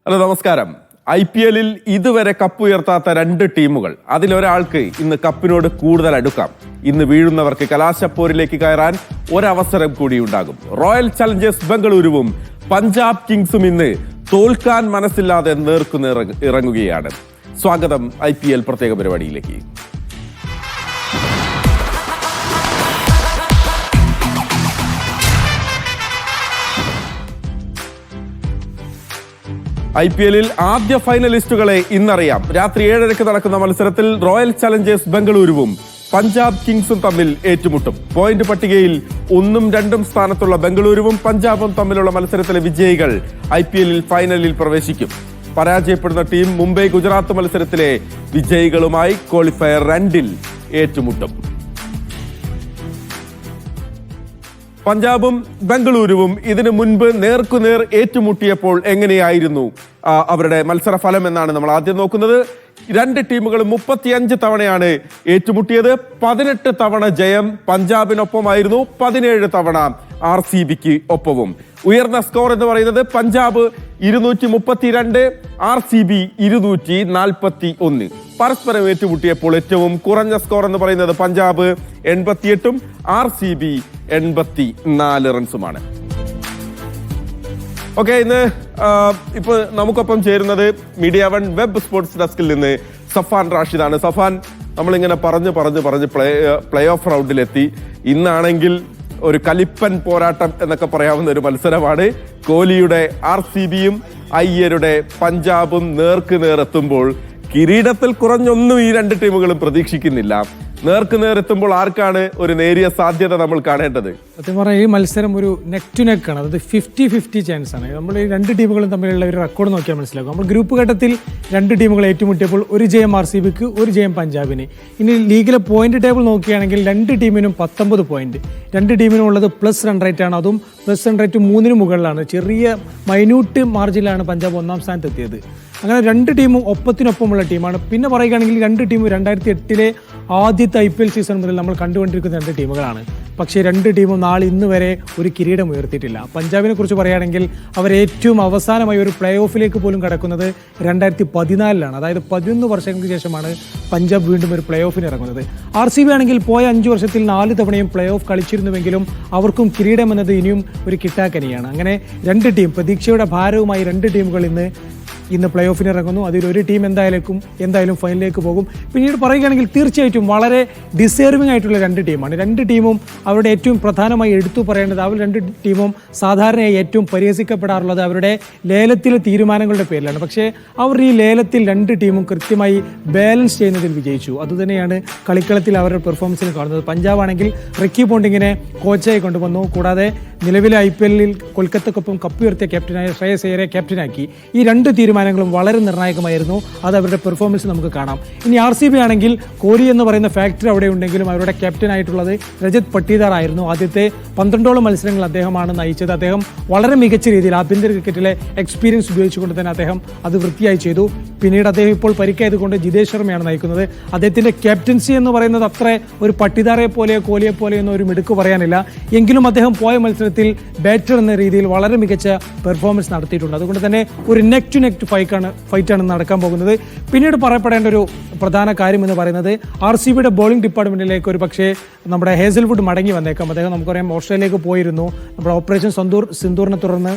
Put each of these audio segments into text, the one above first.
Hello നമസ്കാരം. IPL-ൽ ഇതുവരെ cup ഉയർത്താത്ത രണ്ട് ടീമുകൾ, അതിലൊരാൾക്ക് ഇന്ന് കപ്പിനോട് കൂടുതൽ അടുക്കാം. ഇന്ന് വീഴുന്നവർക്ക് കലാശപ്പോരിലേക്ക് കയറാൻ ഒരവസരം കൂടി ഉണ്ടാകും. റോയൽ ചലഞ്ചേഴ്സ് ബംഗളൂരുവും പഞ്ചാബ് കിങ്സും ഇന്ന് തോൽക്കാൻ മനസ്സില്ലാതെ നേർക്കുനേർ ഇറങ്ങുകയാണ്. സ്വാഗതം IPL പ്രത്യേക പരിപാടിയിലേക്ക്. IPL-ൽ ആദ്യ ഫൈനലിസ്റ്റുകളെ ഇന്നറിയാം. രാത്രി 7:30 നടക്കുന്ന മത്സരത്തിൽ റോയൽ ചലഞ്ചേഴ്സ് ബംഗളൂരുവും പഞ്ചാബ് കിങ്സും തമ്മിൽ ഏറ്റുമുട്ടും. പോയിന്റ് പട്ടികയിൽ 1ഉം 2ഉം സ്ഥാനത്തുള്ള ബംഗളൂരുവും പഞ്ചാബും തമ്മിലുള്ള മത്സരത്തിലെ വിജയികൾ IPL-ൽ ഫൈനലിൽ പ്രവേശിക്കും. പരാജയപ്പെടുന്ന ടീം മുംബൈ ഗുജറാത്ത് മത്സരത്തിലെ വിജയികളുമായി ക്വാളിഫയർ 2-ൽ ഏറ്റുമുട്ടും. പഞ്ചാബും ബംഗളൂരുവും ഇതിനു മുൻപ് നേർക്കുനേർ ഏറ്റുമുട്ടിയപ്പോൾ എങ്ങനെയായിരുന്നു അവരുടെ മത്സര ഫലം എന്നാണ് നമ്മൾ ആദ്യം നോക്കുന്നത്. രണ്ട് ടീമുകളും 35 തവണയാണ് ഏറ്റുമുട്ടിയത്. 18 തവണ ജയം പഞ്ചാബിനൊപ്പമായിരുന്നു, 17 തവണ RCBക്ക് ഒപ്പവും. ഉയർന്ന സ്കോർ എന്ന് പറയുന്നത് പഞ്ചാബ് 232, RCB 241. പരസ്പരം ഏറ്റുമുട്ടിയപ്പോൾ ഏറ്റവും കുറഞ്ഞ സ്കോർ എന്ന് പറയുന്നത് പഞ്ചാബ് 88ഉം RCB 84 റൺസുമാണ്. ഓക്കെ, ഇന്ന് ഇപ്പൊ നമുക്കൊപ്പം ചേരുന്നത് മീഡിയ വൺ വെബ് സ്പോർട്സ് ഡെസ്കിൽ നിന്ന് സഫാൻ റാഷിദാണ്. സഫാൻ, നമ്മളിങ്ങനെ പറഞ്ഞ് പ്ലേ ഓഫ് റൗണ്ടിലെത്തി. ഇന്നാണെങ്കിൽ ഒരു കലിപ്പൻ പോരാട്ടം എന്നൊക്കെ പറയാവുന്ന ഒരു മത്സരമാണ്. കോഹ്ലിയുടെ RCBയും അയ്യരുടെ പഞ്ചാബും നേർക്കുനേർ എത്തുമ്പോൾ കിരീടത്തിൽ കുറഞ്ഞൊന്നും ഈ രണ്ട് ടീമുകളും പ്രതീക്ഷിക്കുന്നില്ല. നേർക്കുനേർ എത്തുമ്പോൾ ആർക്കാണ് ഒരു നേരിയ സാധ്യത നമ്മൾ കാണേണ്ടത്? സത്യം പറഞ്ഞാൽ ഈ മത്സരം ഒരു നെക്ക് ടു നെക്ക് ആണ്. അതായത് 50-50 ചാൻസ് ആണ്. നമ്മൾ ഈ രണ്ട് ടീമുകളും തമ്മിലുള്ള ഒരു റെക്കോർഡ് നോക്കിയാൽ മനസ്സിലാക്കും. നമ്മൾ ഗ്രൂപ്പ് ഘട്ടത്തിൽ രണ്ട് ടീമുകൾ ഏറ്റുമുട്ടിയപ്പോൾ ഒരു ജയം RCBക്ക്, ഒരു ജയം പഞ്ചാബിന്. ഇനി ലീഗിലെ പോയിന്റ് ടേബിൾ നോക്കുകയാണെങ്കിൽ രണ്ട് ടീമിനും 19 പോയിന്റ്. രണ്ട് ടീമിനും ഉള്ളത് പ്ലസ് റൺ റേറ്റ് ആണ്. അതും പ്ലസ് റൺ റേറ്റ് 3-ന് മുകളിലാണ്. ചെറിയ മൈന്യൂട്ട് മാർജിനിലാണ് പഞ്ചാബ് 1-ാം സ്ഥാനത്ത് എത്തിയത്. അങ്ങനെ രണ്ട് ടീമും ഒപ്പത്തിനൊപ്പമുള്ള ടീമാണ്. പിന്നെ പറയുകയാണെങ്കിൽ രണ്ട് ടീമും 2008-ലെ ആദ്യത്തെ IPL സീസൺ മുതൽ നമ്മൾ കണ്ടുകൊണ്ടിരിക്കുന്ന രണ്ട് ടീമുകളാണ്. പക്ഷേ രണ്ട് ടീമും ഇന്ന് വരെ ഒരു കിരീടം ഉയർത്തിയിട്ടില്ല. പഞ്ചാബിനെ കുറിച്ച് പറയുകയാണെങ്കിൽ അവർ ഏറ്റവും അവസാനമായി ഒരു പ്ലേ ഓഫിലേക്ക് പോലും കടക്കുന്നത് 2014-ലാണ്. അതായത് 11 വർഷങ്ങൾക്ക് ശേഷമാണ് പഞ്ചാബ് വീണ്ടും ഒരു പ്ലേ ഓഫിന് ഇറങ്ങുന്നത്. RCB ആണെങ്കിൽ പോയ 5 വർഷത്തിൽ 4 തവണയും പ്ലേ ഓഫ് കളിച്ചിരുന്നുവെങ്കിലും അവർക്കും കിരീടം എന്നത് ഇനിയും ഒരു കിട്ടാക്കനിയാണ്. അങ്ങനെ രണ്ട് ടീം, പ്രതീക്ഷയുടെ ഭാരവുമായി രണ്ട് ടീമുകൾ ഇന്ന് പ്ലേ ഓഫിന് ഇറങ്ങുന്നു. അതിലൊരു ടീം എന്തായാലും ഫൈനലിലേക്ക് പോകും. പിന്നീട് പറയുകയാണെങ്കിൽ തീർച്ചയായിട്ടും വളരെ ഡിസേർവിംഗ് ആയിട്ടുള്ള രണ്ട് ടീമാണ്. രണ്ട് ടീമും അവരുടെ ഏറ്റവും പ്രധാനമായി എടുത്തു പറയേണ്ടത്, അവർ രണ്ട് ടീമും സാധാരണയായി ഏറ്റവും പരിഹസിക്കപ്പെടാറുള്ളത് അവരുടെ ലേലത്തിലെ തീരുമാനങ്ങളുടെ പേരിലാണ്. പക്ഷേ അവർ ഈ ലേലത്തിൽ രണ്ട് ടീമും കൃത്യമായി ബാലൻസ് ചെയ്യുന്നതിൽ വിജയിച്ചു. അതുതന്നെയാണ് കളിക്കളത്തിൽ അവരുടെ പെർഫോമൻസിൽ കാണുന്നത്. പഞ്ചാബ് ആണെങ്കിൽ റിക്കി പോണ്ടിങ്ങിനെ കോച്ചായി കൊണ്ടുവന്നു. കൂടാതെ നിലവിലെ IPL-ൽ കൊൽക്കത്തക്കൊപ്പം കപ്പ് ഉയർത്തിയ ക്യാപ്റ്റനായ ശ്രേയസ് അയ്യരെ ക്യാപ്റ്റനാക്കി. ഈ രണ്ട് തീരുമാനങ്ങളും വളരെ നിർണായകമായിരുന്നു. അത് അവരുടെ പെർഫോമൻസ് നമുക്ക് കാണാം. ഇനി RCB ആണെങ്കിൽ കോഹ്ലി എന്ന് പറയുന്ന ഫാക്ടർ അവിടെ ഉണ്ടെങ്കിലും അവരുടെ ക്യാപ്റ്റനായിട്ടുള്ളത് രജത് പട്ടീദാർ ആയിരുന്നു. ആദ്യത്തെ 12ഓളം മത്സരങ്ങൾ അദ്ദേഹമാണ് നയിച്ചത്. അദ്ദേഹം വളരെ മികച്ച രീതിയിൽ ആഭ്യന്തര ക്രിക്കറ്റിലെ എക്സ്പീരിയൻസ് ഉപയോഗിച്ചുകൊണ്ട് തന്നെ അദ്ദേഹം അത് വൃത്തിയായി ചെയ്തു. പിന്നീട് അദ്ദേഹം ഇപ്പോൾ പരിക്കായതുകൊണ്ട് ജിതേഷ് ശർമ്മയാണ് നയിക്കുന്നത്. അദ്ദേഹത്തിന്റെ ക്യാപ്റ്റൻസി എന്ന് പറയുന്നത് അത്ര ഒരു പട്ടീദാറെ പോലെയോ കോഹ്ലിയെ പോലെയോ ഒന്നും ഒരു മിടുക്ക് പറയാനില്ല. എങ്കിലും അദ്ദേഹം പോയ മത്സരത്തിൽ ബാറ്റർ എന്ന രീതിയിൽ വളരെ മികച്ച പെർഫോമൻസ് നടത്തിയിട്ടുണ്ട്. അതുകൊണ്ട് തന്നെ ഒരു നെക്ക് ടു നെക്ക് ഫൈറ്റാണ് നടക്കാൻ പോകുന്നത്. പിന്നീട് പറയപ്പെടേണ്ട ഒരു പ്രധാന കാര്യം എന്ന് പറയുന്നത് RCBയുടെ ബോളിംഗ് ഡിപ്പാർട്ട്മെന്റിലേക്ക് ഒരു പക്ഷേ നമ്മുടെ ഹേസൽവുഡ് മടങ്ങി വന്നേക്കാം. അദ്ദേഹം നമുക്കറിയാം ഓസ്ട്രേലിയയിലേക്ക് പോയിരുന്നു. നമ്മുടെ ഓപ്പറേഷൻ സിന്ദൂറിനെ തുടർന്ന്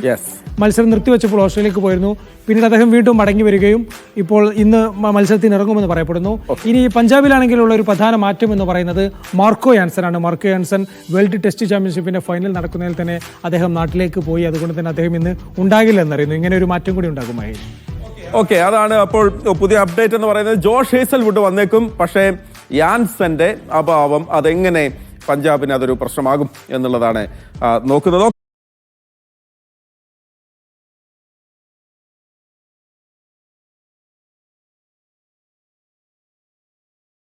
മത്സരം നിർത്തിവെച്ചപ്പോൾ ഓസ്ട്രേലിയയിലേക്ക് പോയിരുന്നു. പിന്നീട് അദ്ദേഹം വീണ്ടും മടങ്ങി വരികയും ഇപ്പോൾ ഇന്ന് മത്സരത്തിന് ഇറങ്ങുമെന്ന് പറയപ്പെടുന്നു. ഇനി പഞ്ചാബിലാണെങ്കിലുള്ള ഒരു പ്രധാന മാറ്റം എന്ന് പറയുന്നത് മാർക്കോ യാൻസൺ ആണ്. മാർക്കോ യാൻസൺ വേൾഡ് ടെസ്റ്റ് ചാമ്പ്യൻഷിപ്പിന്റെ ഫൈനൽ നടക്കുന്നതിൽ തന്നെ അദ്ദേഹം നാട്ടിലേക്ക് പോയി. അതുകൊണ്ട് തന്നെ അദ്ദേഹം ഇന്ന് ഉണ്ടാകില്ല എന്നറിയുന്നു. ഇങ്ങനെ ഒരു മാറ്റം കൂടി ഉണ്ടാകുമായി. ഓക്കെ, അതാണ് അപ്പോൾ പുതിയ അപ്ഡേറ്റ് എന്ന് പറയുന്നത്. ജോഷ് ഹേസൽവുഡ് വന്നേക്കും. പക്ഷേ യാൻസന്റെ അഭാവം അതെങ്ങനെ പഞ്ചാബിന് അതൊരു പ്രശ്നമാകും എന്നുള്ളതാണ് നോക്കുന്നത്.